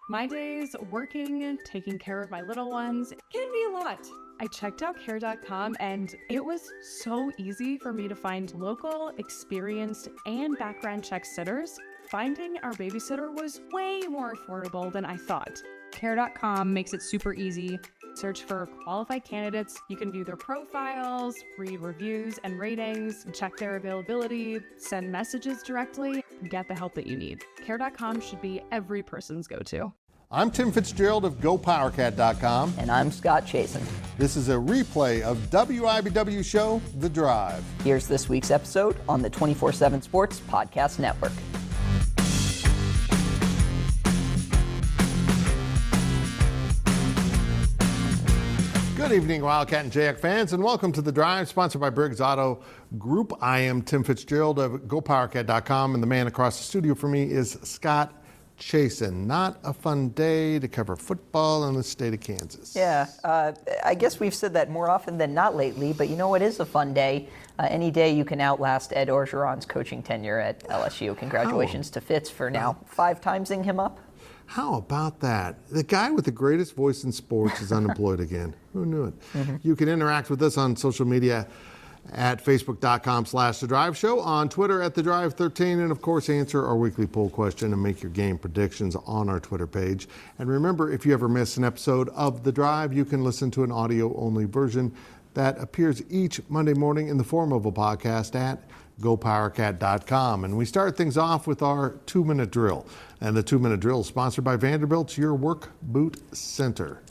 My days working, taking care of my little ones can be a lot. I checked out care.com and it was so easy for me to find local, experienced, and background check sitters. Finding our babysitter was way more affordable than I thought. Care.com makes it super easy. Search for qualified candidates. You can view their profiles, read reviews and ratings, check their availability, send messages directly, get the help that you need. Care.com should be every person's go-to. I'm Tim Fitzgerald of GoPowerCat.com. And I'm Scott Chasen. This is a replay of WIBW show, The Drive. Here's this week's episode on the 24/7 Sports Podcast Network. Good evening, Wildcat and JAC fans, and welcome to The Drive, sponsored by Briggs Auto Group. I am Tim Fitzgerald of GoPowerCat.com, and the man across the studio for me is Scott Chasen. Not a fun day to cover football in the state of Kansas. Yeah, I guess we've said that more often than not lately, but you know what is a fun day? Any day you can outlast Ed Orgeron's coaching tenure at LSU. Congratulations to Fitz for now 5 timesing him up. How about that? The guy with the greatest voice in sports is unemployed again. Who knew it? Mm-hmm. You can interact with us on social media at Facebook.com/The Drive Show, on Twitter at The Drive 13, and of course answer our weekly poll question and make your game predictions on our Twitter page. And remember, if you ever miss an episode of The Drive, you can listen to an audio-only version that appears each Monday morning in the form of a podcast at GoPowerCat.com. And we start things off with our 2-minute drill. And the 2-minute drill is sponsored by Vanderbilt's Your Work Boot Center.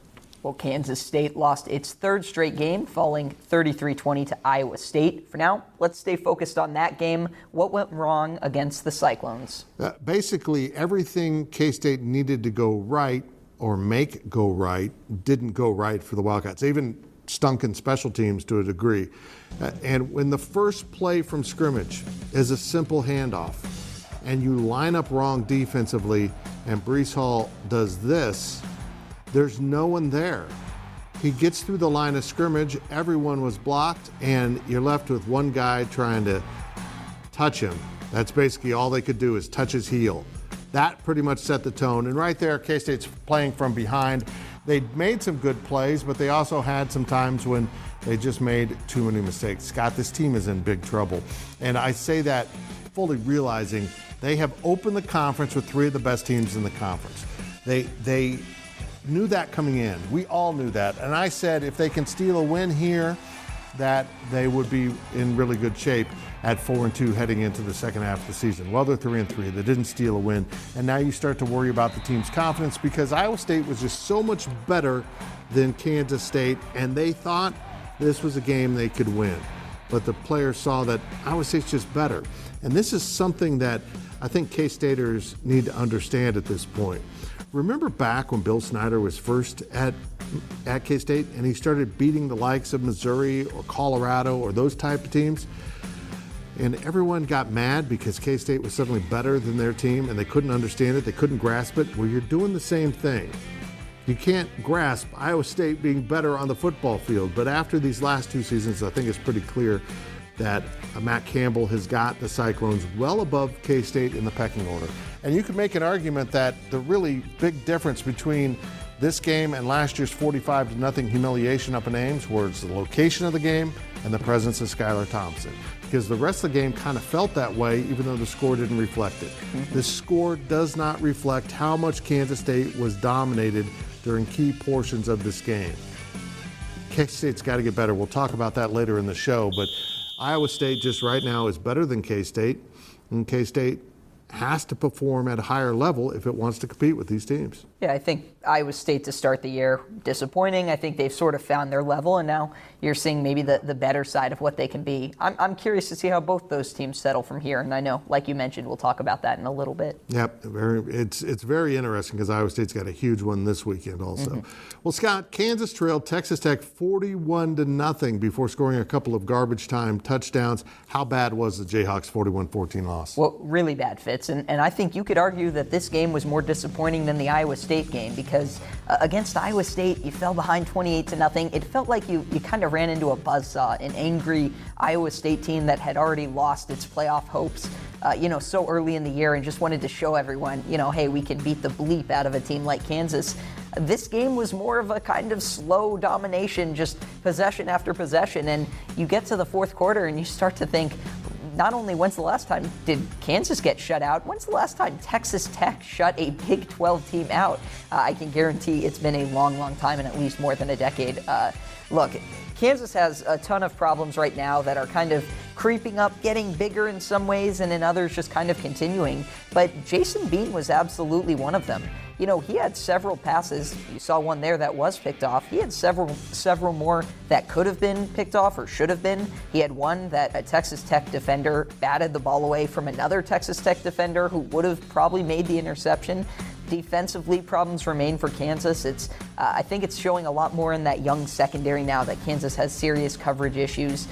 Well, Kansas State lost its 3rd straight game, falling 33-20 to Iowa State. For now, let's stay focused on that game. What went wrong against the Cyclones? Basically, everything K-State needed to go right or make go right didn't go right for the Wildcats. They even stunk in special teams to a degree. And when the first play from scrimmage is a simple handoff and you line up wrong defensively and Breece Hall does this, there's no one there. He gets through the line of scrimmage, everyone was blocked, and you're left with one guy trying to touch him. That's basically all they could do is touch his heel. That pretty much set the tone. And right there, K-State's playing from behind. They made some good plays, but they also had some times when they just made too many mistakes. Scott, this team is in big trouble. And I say that fully realizing they have opened the conference with 3 of the best teams in the conference. They knew that coming in. We all knew that. And I said if they can steal a win here, that they would be in really good shape at 4-2 heading into the second half of the season. Well, they're 3-3. They didn't steal a win. And now you start to worry about the team's confidence because Iowa State was just so much better than Kansas State, and they thought this was a game they could win. But the players saw that Iowa State's just better. And this is something that I think K-Staters need to understand at this point. Remember back when Bill Snyder was first at K-State and he started beating the likes of Missouri or Colorado or those type of teams? And everyone got mad because K-State was suddenly better than their team and they couldn't understand it, they couldn't grasp it. Well, you're doing the same thing. You can't grasp Iowa State being better on the football field, but after these last 2 seasons, I think it's pretty clear that Matt Campbell has got the Cyclones well above K-State in the pecking order. And you can make an argument that the really big difference between this game and last year's 45-0 humiliation up in Ames was the location of the game and the presence of Skylar Thompson. Because the rest of the game kind of felt that way, even though the score didn't reflect it. Mm-hmm. The score does not reflect how much Kansas State was dominated during key portions of this game. K-State's got to get better. We'll talk about that later in the show, but Iowa State just right now is better than K-State, and K-State has to perform at a higher level if it wants to compete with these teams. Yeah, I think Iowa State to start the year, disappointing. I think they've sort of found their level, and now you're seeing maybe the better side of what they can be. I'm curious to see how both those teams settle from here, and I know, like you mentioned, we'll talk about that in a little bit. Yep, it's very interesting because Iowa State's got a huge one this weekend also. Mm-hmm. Well, Scott, Kansas trailed Texas Tech 41-0 before scoring a couple of garbage time touchdowns. How bad was the Jayhawks' 41-14 loss? Well, really bad, Fitz. Fitz, and I think you could argue that this game was more disappointing than the Iowa State game because against Iowa State, you fell behind 28-0. It felt like you kind of ran into a buzzsaw, an angry Iowa State team that had already lost its playoff hopes, so early in the year and just wanted to show everyone, hey, we can beat the bleep out of a team like Kansas. This game was more of a kind of slow domination, just possession after possession, and you get to the fourth quarter and you start to think, not only when's the last time did Kansas get shut out, when's the last time Texas Tech shut a Big 12 team out? I can guarantee it's been a long, long time, and at least more than a decade. Look, Kansas has a ton of problems right now that are kind of creeping up, getting bigger in some ways, and in others just kind of continuing. But Jason Bean was absolutely one of them. He had several passes. You saw one there that was picked off. He had several more that could have been picked off or should have been. He had one that a Texas Tech defender batted the ball away from another Texas Tech defender who would have probably made the interception. Defensively, problems remain for Kansas. I think it's showing a lot more in that young secondary now that Kansas has serious coverage issues.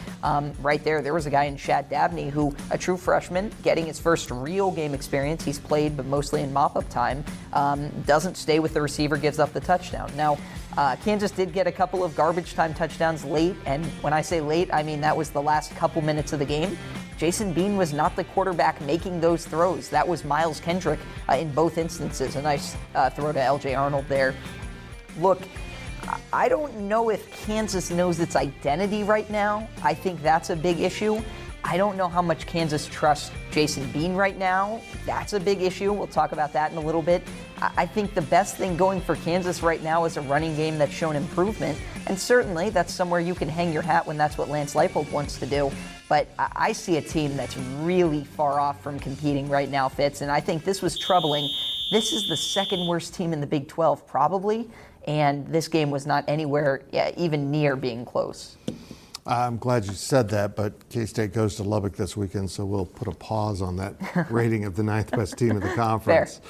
Right there was a guy in Shad Dabney who, a true freshman, getting his first real game experience. He's played, but mostly in mop-up time. Doesn't stay with the receiver, gives up the touchdown. Now, Kansas did get a couple of garbage time touchdowns late, and when I say late, I mean that was the last couple minutes of the game. Jason Bean was not the quarterback making those throws. That was Miles Kendrick in both instances. A nice throw to L.J. Arnold there. Look, I don't know if Kansas knows its identity right now. I think that's a big issue. I don't know how much Kansas trusts Jason Bean right now. That's a big issue. We'll talk about that in a little bit. I think the best thing going for Kansas right now is a running game that's shown improvement. And certainly that's somewhere you can hang your hat when that's what Lance Leipold wants to do. But I see a team that's really far off from competing right now, Fitz. And I think this was troubling. This is the second worst team in the Big 12, probably. And this game was not anywhere even near being close. I'm glad you said that, but K-State goes to Lubbock this weekend, so we'll put a pause on that rating of the ninth best team in the conference. Fair.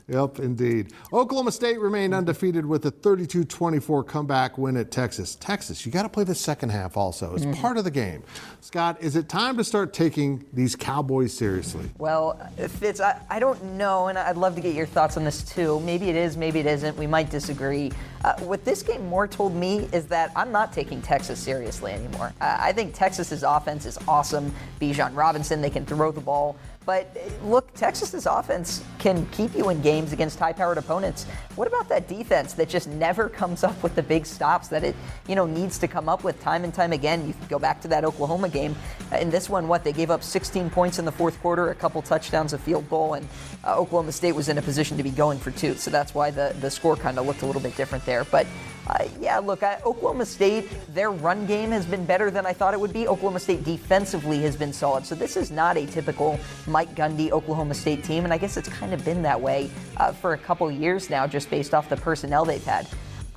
Yep, indeed. Oklahoma State remained undefeated with a 32-24 comeback win at Texas. Texas, you got to play the second half also as part of the game. Scott, is it time to start taking these Cowboys seriously? Well, Fitz, I don't know, and I'd love to get your thoughts on this too. Maybe it is, maybe it isn't. We might disagree. What this game more told me is that I'm not taking Texas seriously anymore. I think Texas's offense is awesome. Bijan Robinson, they can throw the ball. But look, Texas's offense can keep you in games against high-powered opponents. What about that defense that just never comes up with the big stops that it, needs to come up with time and time again? You can go back to that Oklahoma game. In this one, they gave up 16 points in the fourth quarter, a couple touchdowns, a field goal, and Oklahoma State was in a position to be going for two. So that's why the score kind of looked a little bit different there. But Oklahoma State, their run game has been better than I thought it would be. Oklahoma State defensively has been solid. So this is not a typical Mike Gundy Oklahoma State team, and I guess it's kind of been that way for a couple years now, just based off the personnel they've had.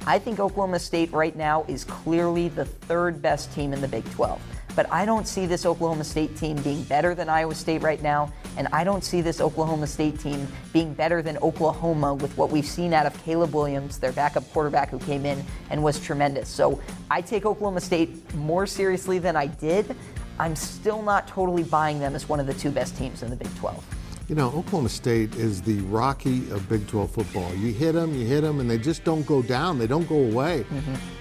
I think Oklahoma State right now is clearly the third best team in the Big 12. But I don't see this Oklahoma State team being better than Iowa State right now, and I don't see this Oklahoma State team being better than Oklahoma with what we've seen out of Caleb Williams, their backup quarterback who came in and was tremendous. So I take Oklahoma State more seriously than I did. I'm still not totally buying them as one of the two best teams in the Big 12. Oklahoma State is the Rocky of Big 12 football. You hit them, and they just don't go down. They don't go away.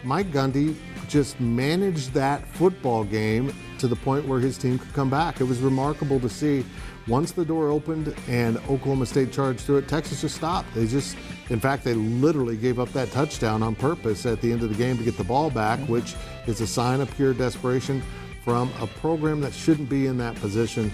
Mike Gundy just managed that football game to the point where his team could come back. It was remarkable to see. Once the door opened and Oklahoma State charged through it, Texas just stopped. In fact, they literally gave up that touchdown on purpose at the end of the game to get the ball back, which is a sign of pure desperation from a program that shouldn't be in that position.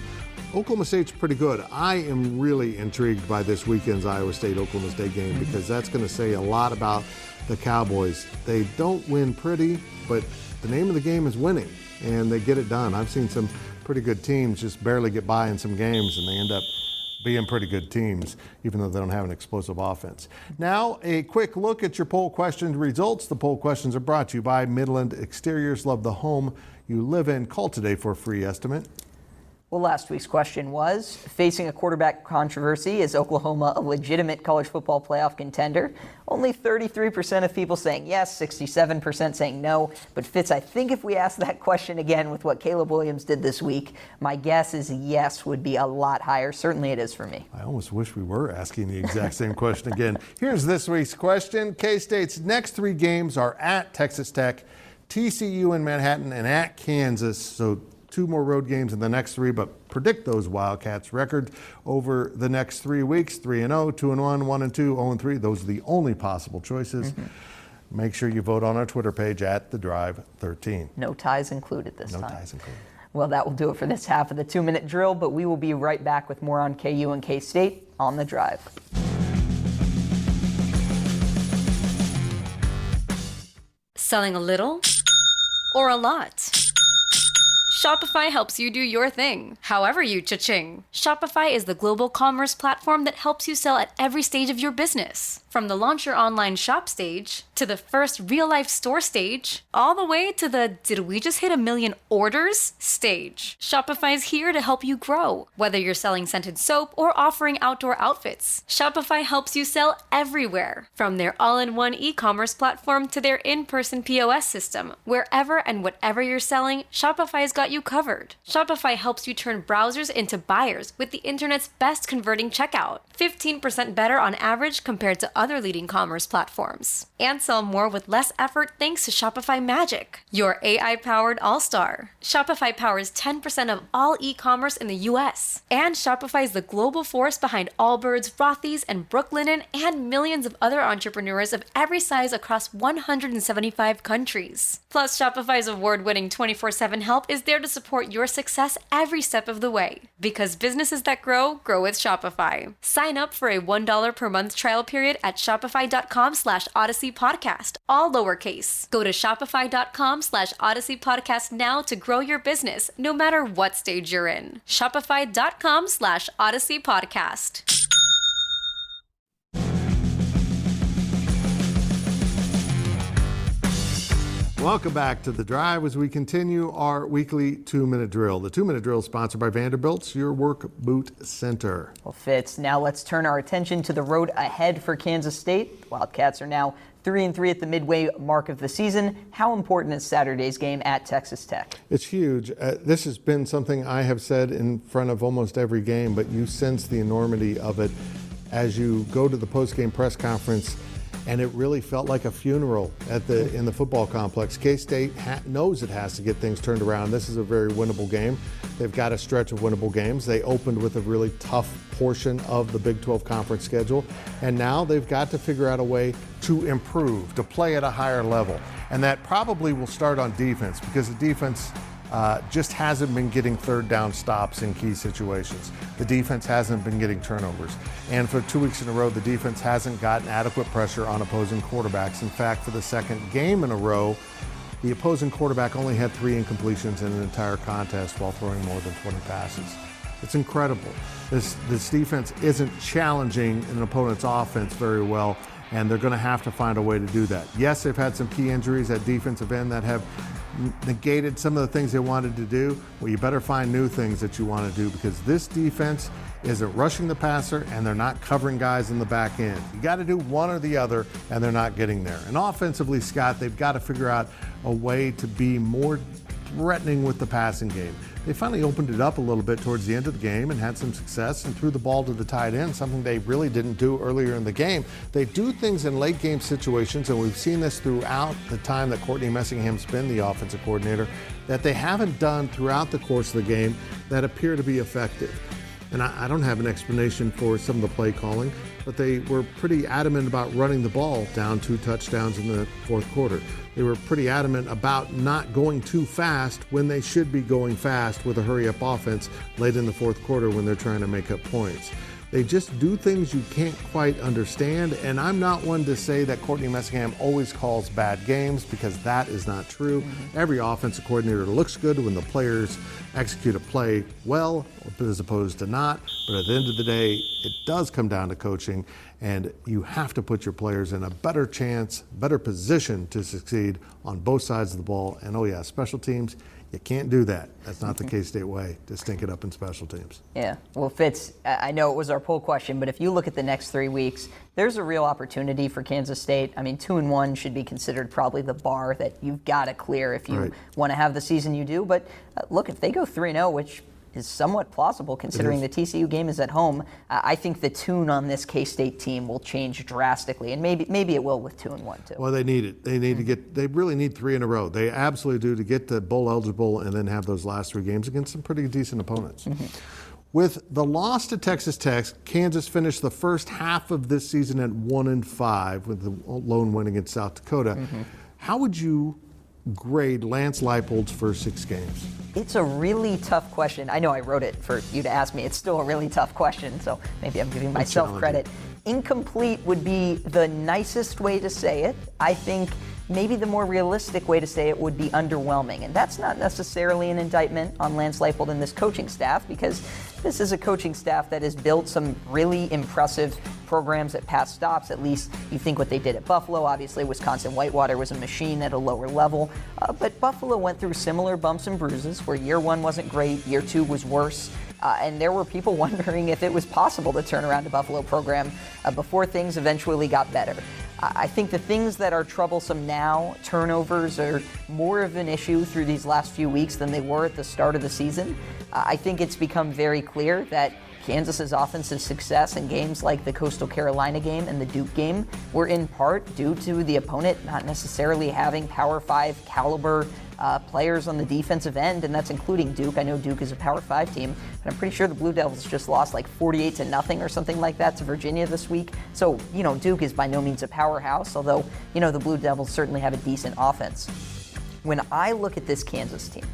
Oklahoma State's pretty good. I am really intrigued by this weekend's Iowa State-Oklahoma State game because that's going to say a lot about the Cowboys. They don't win pretty, but the name of the game is winning, and they get it done. I've seen some pretty good teams just barely get by in some games, and they end up being pretty good teams, even though they don't have an explosive offense. Now, a quick look at your poll question results. The poll questions are brought to you by Midland Exteriors. Love the home you live in. Call today for a free estimate. Well, last week's question was, facing a quarterback controversy, is Oklahoma a legitimate college football playoff contender? Only 33% of people saying yes, 67% saying no. But Fitz, I think if we ask that question again with what Caleb Williams did this week, my guess is yes would be a lot higher. Certainly it is for me. I almost wish we were asking the exact same question again. Here's this week's question. K-State's next 3 games are at Texas Tech, TCU in Manhattan, and at Kansas. So 2 more road games in the next 3, but predict those Wildcats records over the next 3 weeks. 3-0, 2-1, 1-2, 0-3. Those are the only possible choices. Make sure you vote on our Twitter page at The Drive 13. No ties included this time. No ties included. Well, that will do it for this half of the 2-minute drill, but we will be right back with more on KU and K-State on The Drive. Selling a little or a lot? Shopify helps you do your thing, however you cha-ching. Shopify is the global commerce platform that helps you sell at every stage of your business. From the launch your online shop stage, to the first real-life store stage, all the way to the did we just hit 1 million orders stage. Shopify's here to help you grow. Whether you're selling scented soap or offering outdoor outfits, Shopify helps you sell everywhere. From their all-in-one e-commerce platform to their in-person POS system, wherever and whatever you're selling, Shopify's got you covered. Shopify helps you turn browsers into buyers with the internet's best converting checkout, 15% better on average compared to other leading commerce platforms. And sell more with less effort thanks to Shopify Magic, your AI-powered all-star. Shopify powers 10% of all e-commerce in the US. And Shopify is the global force behind Allbirds, Rothy's, and Brooklinen, and millions of other entrepreneurs of every size across 175 countries. Plus, Shopify's award-winning 24/7 help is there to support your success every step of the way. Because businesses that grow, grow with Shopify. Sign up for a $1 per month trial period at shopify.com/Odyssey Podcast, all lowercase. Go to shopify.com/Odyssey Podcast now to grow your business, no matter what stage you're in. Shopify.com/Odyssey Podcast. Welcome back to The Drive as we continue our weekly 2-minute drill. The 2-minute drill is sponsored by Vanderbilt's Your Work Boot Center. Well, Fitz, now let's turn our attention to the road ahead for Kansas State. The Wildcats are now 3-3 at the midway mark of the season. How important is Saturday's game at Texas Tech? It's huge. This has been something I have said in front of almost every game, but you sense the enormity of it as you go to the post-game press conference. And it really felt like a funeral in the football complex. K-State knows it has to get things turned around. This is a very winnable game. They've got a stretch of winnable games. They opened with a really tough portion of the Big 12 conference schedule. And now they've got to figure out a way to improve, to play at a higher level. And that probably will start on defense, because the defense just hasn't been getting third down stops in key situations. The defense hasn't been getting turnovers. And for 2 weeks in a row, the defense hasn't gotten adequate pressure on opposing quarterbacks. In fact, for the second game in a row, the opposing quarterback only had 3 incompletions in an entire contest while throwing more than 20 passes. It's incredible. This defense isn't challenging an opponent's offense very well, and they're going to have to find a way to do that. Yes, they've had some key injuries at defensive end that have negated some of the things they wanted to do. Well, you better find new things that you want to do, because this defense isn't rushing the passer and they're not covering guys in the back end. You got to do one or the other, and they're not getting there. And offensively, Scott, they've got to figure out a way to be more threatening with the passing game. They finally opened it up a little bit towards the end of the game and had some success and threw the ball to the tight end, something they really didn't do earlier in the game. They do things in late game situations, and we've seen this throughout the time that Courtney Messingham's been the offensive coordinator, that they haven't done throughout the course of the game that appear to be effective. And I don't have an explanation for some of the play calling, but they were pretty adamant about running the ball down 2 touchdowns in the fourth quarter. They were pretty adamant about not going too fast when they should be going fast with a hurry-up offense late in the fourth quarter when they're trying to make up points. They just do things you can't quite understand, and I'm not one to say that Courtney Messingham always calls bad games, because that is not true. Every offensive coordinator looks good when the players execute a play well as opposed to not, but at the end of the day, it does come down to coaching, and you have to put your players in a better chance, better position to succeed on both sides of the ball. And oh yeah, special teams, You can't do that. That's not the K-State way to stink it up in special teams. Yeah. Well, Fitz, I know it was our poll question, but if you look at the next 3 weeks, there's a real opportunity for Kansas State. I mean, 2-1 should be considered probably the bar that you've got to clear if you want to have the season you do. But look, if they go 3-0, which is somewhat plausible considering the TCU game is at home, I think the tune on this K-State team will change drastically, and maybe it will with 2-1 too. Well, they need it. They need to get. They really need 3 in a row. They absolutely do, to get the bowl eligible and then have those last 3 games against some pretty decent opponents. With the loss to Texas Tech, Kansas finished the first half of this season at 1-5 with the lone win against South Dakota. How would you grade Lance Leipold's first 6 games? It's a really tough question. I know I wrote it for you to ask me. It's still a really tough question, so maybe I'm giving myself credit. Incomplete would be the nicest way to say it. I think maybe the more realistic way to say it would be underwhelming. And that's not necessarily an indictment on Lance Leipold and this coaching staff, because this is a coaching staff that has built some really impressive programs at past stops. At least you think what they did at Buffalo. Obviously, Wisconsin Whitewater was a machine at a lower level. But Buffalo went through similar bumps and bruises where year 1 wasn't great, year 2 was worse. And there were people wondering if it was possible to turn around a Buffalo program before things eventually got better. I think the things that are troublesome now, turnovers, are more of an issue through these last few weeks than they were at the start of the season. I think it's become very clear that Kansas's offensive success in games like the Coastal Carolina game and the Duke game were in part due to the opponent not necessarily having Power 5 caliber players on the defensive end, and that's including Duke. I know Duke is a Power 5 team, but I'm pretty sure the Blue Devils just lost like 48-0 or something like that to Virginia this week. So, Duke is by no means a powerhouse, although, the Blue Devils certainly have a decent offense. When I look at this Kansas team,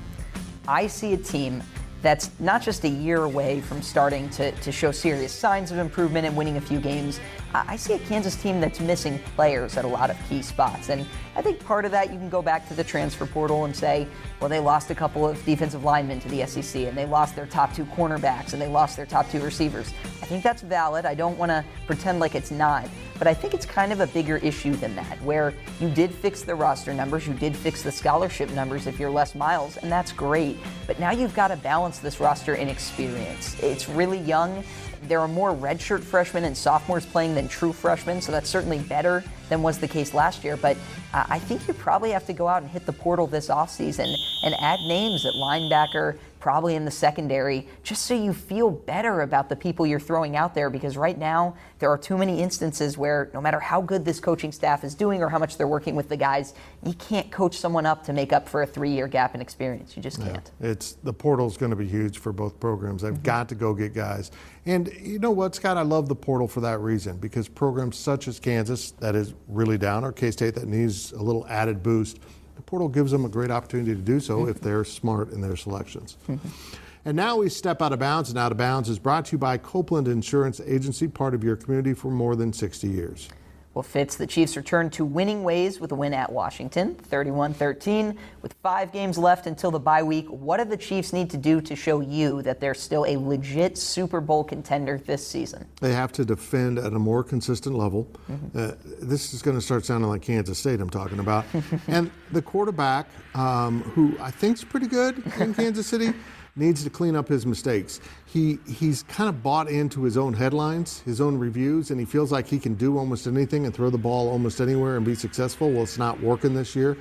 I see a team that's not just a year away from starting to show serious signs of improvement and winning a few games. I see a Kansas team that's missing players at a lot of key spots. And I think part of that, you can go back to the transfer portal and say, well, they lost a couple of defensive linemen to the SEC, and they lost their top 2 cornerbacks, and they lost their top 2 receivers. I think that's valid. I don't want to pretend like it's not. But I think it's kind of a bigger issue than that, where you did fix the roster numbers, you did fix the scholarship numbers if you're Les Miles, and that's great. But now you've got to balance this roster in experience. It's really young. There are more redshirt freshmen and sophomores playing than true freshmen, so that's certainly better than was the case last year. But I think you probably have to go out and hit the portal this offseason and add names at linebacker, probably in the secondary, just so you feel better about the people you're throwing out there, because right now there are too many instances where no matter how good this coaching staff is doing or how much they're working with the guys, you can't coach someone up to make up for a 3-year gap in experience. You just can't. Yeah, the portal's going to be huge for both programs. They've got to go get guys. And you know what, Scott, I love the portal for that reason, because programs such as Kansas, that is really down, or K-State that needs a little added boost, the portal gives them a great opportunity to do so if they're smart in their selections. And now we step out of bounds, and Out of Bounds is brought to you by Copeland Insurance Agency, part of your community for more than 60 years. Well, Fitz, the Chiefs return to winning ways with a win at Washington, 31-13. With 5 games left until the bye week, what do the Chiefs need to do to show you that they're still a legit Super Bowl contender this season? They have to defend at a more consistent level. This is going to start sounding like Kansas State I'm talking about. And the quarterback, who I think is pretty good in Kansas City, needs to clean up his mistakes. He's kind of bought into his own headlines, his own reviews, and he feels like he can do almost anything and throw the ball almost anywhere and be successful. Well, it's not working this year.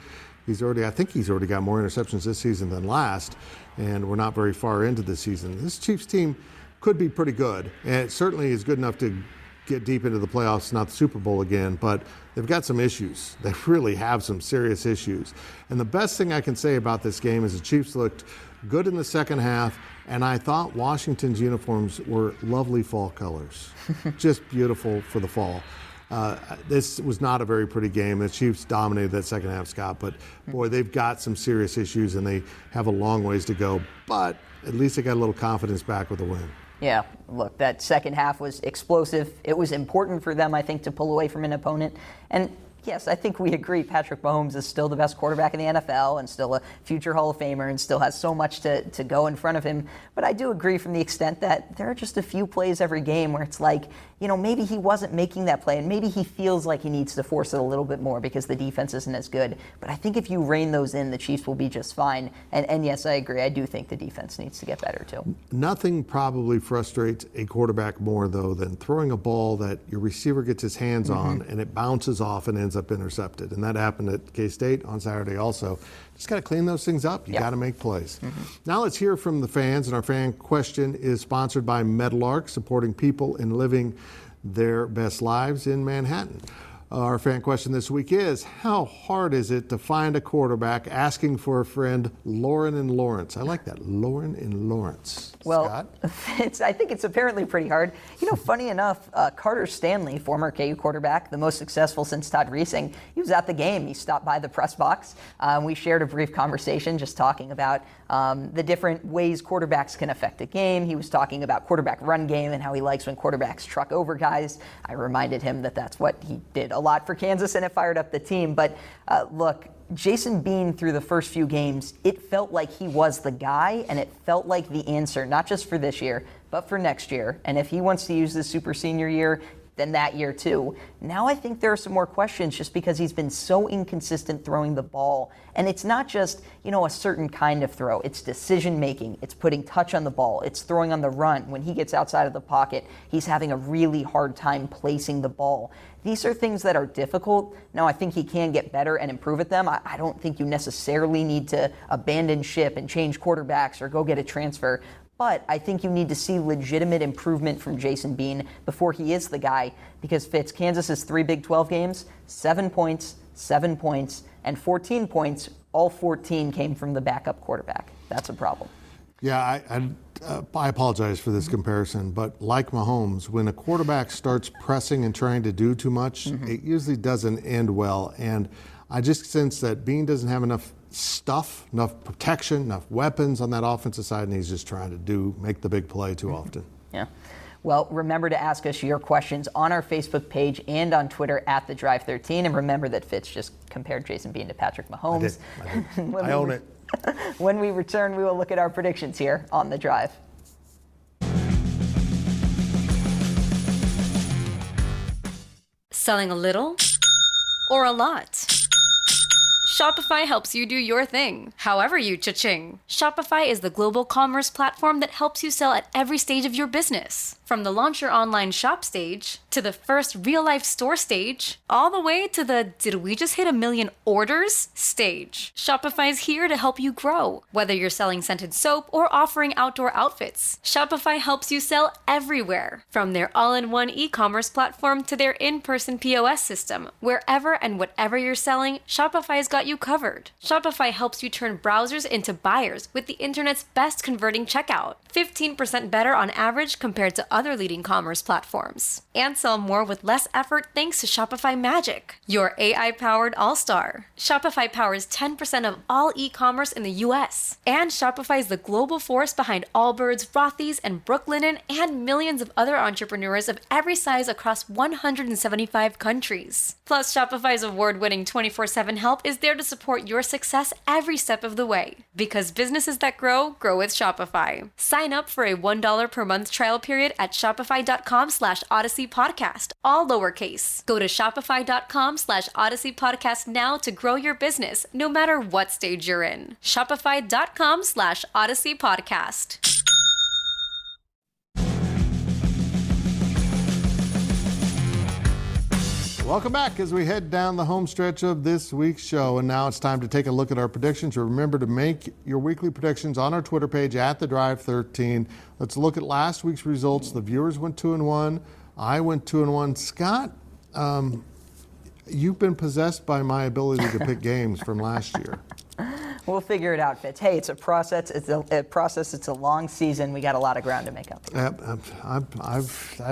I think he's already got more interceptions this season than last, and we're not very far into the season. This Chiefs team could be pretty good, and it certainly is good enough to get deep into the playoffs, not the Super Bowl again, but they've got some issues. They really have some serious issues. And the best thing I can say about this game is the Chiefs looked good in the second half, and I thought Washington's uniforms were lovely fall colors. Just beautiful for the fall. This was not a very pretty game. The Chiefs dominated that second half, Scott, but boy, they've got some serious issues, and they have a long ways to go, but at least they got a little confidence back with the win. Yeah, look, that second half was explosive. It was important for them, I think, to pull away from an opponent. And Yes, I think we agree Patrick Mahomes is still the best quarterback in the NFL and still a future Hall of Famer and still has so much to go in front of him. But I do agree from the extent that there are just a few plays every game where it's like, maybe he wasn't making that play and maybe he feels like he needs to force it a little bit more because the defense isn't as good. But I think if you rein those in, the Chiefs will be just fine. And yes, I agree. I do think the defense needs to get better too. Nothing probably frustrates a quarterback more, though, than throwing a ball that your receiver gets his hands on and it bounces off and ends up intercepted. And that happened at K-State on Saturday also. Just got to clean those things up. You got to make plays. Now let's hear from the fans. And our fan question is sponsored by Meadowlark, supporting people in living their best lives in Manhattan. Our fan question this week is, how hard is it to find a quarterback asking for a friend, Lauren and Lawrence? I like that, Lauren and Lawrence. Well, Scott? I think it's apparently pretty hard. Funny enough, Carter Stanley, former KU quarterback, the most successful since Todd Reesing, he was at the game. He stopped by the press box. We shared a brief conversation just talking about the different ways quarterbacks can affect a game. He was talking about quarterback run game and how he likes when quarterbacks truck over guys. I reminded him that that's what he did a lot for Kansas, and it fired up the team. But look, Jason Bean, through the first few games, it felt like he was the guy, and it felt like the answer, not just for this year, but for next year. And if he wants to use the super senior year, then that year too. Now I think there are some more questions just because he's been so inconsistent throwing the ball. And it's not just, a certain kind of throw. It's decision making. It's putting touch on the ball. It's throwing on the run. When he gets outside of the pocket, he's having a really hard time placing the ball. These are things that are difficult. Now, I think he can get better and improve at them. I don't think you necessarily need to abandon ship and change quarterbacks or go get a transfer. But I think you need to see legitimate improvement from Jason Bean before he is the guy. Because Kansas's 3 Big 12 games, 7 points, 7 points, and 14 points, all 14 came from the backup quarterback. That's a problem. Yeah, I apologize for this comparison, but like Mahomes, when a quarterback starts pressing and trying to do too much, it usually doesn't end well. And I just sense that Bean doesn't have enough stuff, enough protection, enough weapons on that offensive side, and he's just trying to make the big play too often. Yeah. Well, remember to ask us your questions on our Facebook page and on Twitter at The Drive 13. And remember that Fitz just compared Jason Bean to Patrick Mahomes. I did. I own it. When we return, we will look at our predictions here on The Drive. Selling a little or a lot? Shopify helps you do your thing, however you cha-ching. Shopify is the global commerce platform that helps you sell at every stage of your business. From the launch your online shop stage, to the first real-life store stage, all the way to the did we just hit 1 million orders stage. Shopify's here to help you grow. Whether you're selling scented soap or offering outdoor outfits, Shopify helps you sell everywhere. From their all-in-one e-commerce platform to their in-person POS system, wherever and whatever you're selling, Shopify's got you covered. Shopify helps you turn browsers into buyers with the internet's best converting checkout. 15% better on average compared to other leading commerce platforms. And sell more with less effort thanks to Shopify Magic, your AI-powered all-star. Shopify powers 10% of all e-commerce in the US. And Shopify is the global force behind Allbirds, Rothy's, and Brooklinen, and millions of other entrepreneurs of every size across 175 countries. Plus, Shopify's award-winning 24/7 help is there to support your success every step of the way. Because businesses that grow with Shopify. Sign up for a $1 per month trial period at shopify.com/Odyssey Podcast, all lowercase. Go to shopify.com/Odyssey Podcast now to grow your business, no matter what stage you're in. Shopify.com/Odyssey Podcast. Welcome back as we head down the home stretch of this week's show. And now it's time to take a look at our predictions. Remember to make your weekly predictions on our Twitter page at The Drive 13. Let's look at last week's results. The viewers went 2-1. I went 2-1. Scott, you've been possessed by my ability to pick games from last year. We'll figure it out, Fitz. Hey, it's a process. It's a long season. We got a lot of ground to make up. I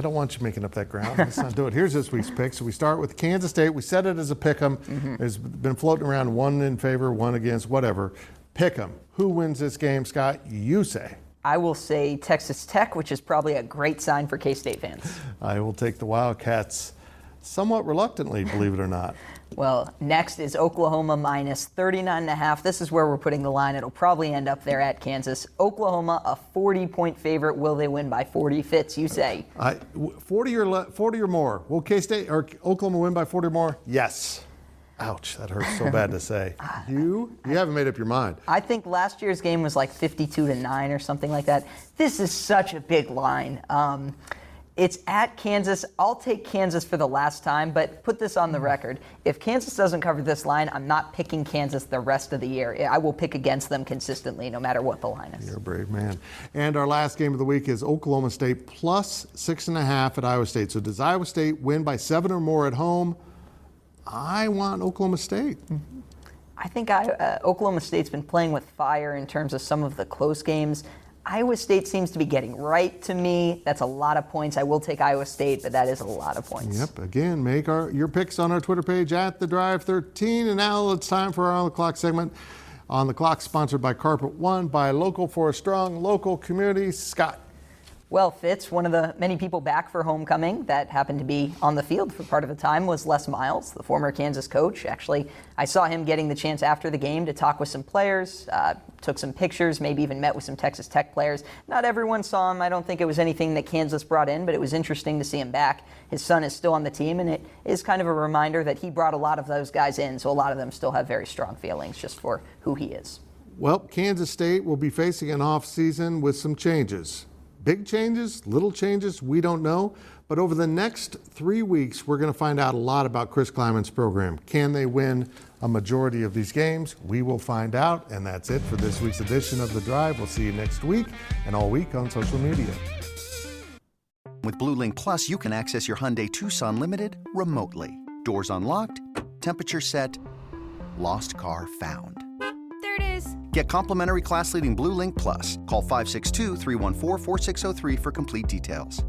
don't want you making up that ground. Let's not do it. Here's this week's pick. So we start with Kansas State. We set it as a pick 'em. It's been floating around, 1 in favor, 1 against, whatever. Pick 'em. Who wins this game, Scott? You say. I will say Texas Tech, which is probably a great sign for K-State fans. I will take the Wildcats somewhat reluctantly, believe it or not. Well, next is Oklahoma minus 39.5. This is where we're putting the line. It'll probably end up there at Kansas. Oklahoma, a 40-point favorite. Will they win by 40? Fitz, you say? 40 or more. Will K-State or Oklahoma win by 40 or more? Yes. Ouch, that hurts so bad to say. You haven't made up your mind. I think last year's game was like 52-9 or something like that. This is such a big line. It's at Kansas. I'll take Kansas for the last time, but put this on the record. If Kansas doesn't cover this line, I'm not picking Kansas the rest of the year. I will pick against them consistently, no matter what the line is. You're a brave man. And our last game of the week is Oklahoma State plus 6.5 at Iowa State. So does Iowa State win by 7 or more at home? I want Oklahoma State. Mm-hmm. I think Oklahoma State's been playing with fire in terms of some of the close games. Iowa State seems to be getting right to me. That's a lot of points. I will take Iowa State, but that is a lot of points. Yep. Again, make your picks on our Twitter page at The Drive 13. And now it's time for our On the Clock segment. On the Clock, sponsored by Carpet One, by Local for a Strong Local Community. Scott. Well, Fitz, one of the many people back for homecoming that happened to be on the field for part of the time was Les Miles, the former Kansas coach. Actually, I saw him getting the chance after the game to talk with some players, took some pictures, maybe even met with some Texas Tech players. Not everyone saw him. I don't think it was anything that Kansas brought in, but it was interesting to see him back. His son is still on the team, and it is kind of a reminder that he brought a lot of those guys in, so a lot of them still have very strong feelings just for who he is. Well, Kansas State will be facing an off season with some changes. Big changes, little changes, we don't know. But over the next 3 weeks, we're going to find out a lot about Chris Kleiman's program. Can they win a majority of these games? We will find out. And that's it for this week's edition of The Drive. We'll see you next week and all week on social media. With Blue Link Plus, you can access your Hyundai Tucson Limited remotely. Doors unlocked, temperature set, lost car found. There it is. Get complimentary class-leading Blue Link Plus. Call 562-314-4603 for complete details.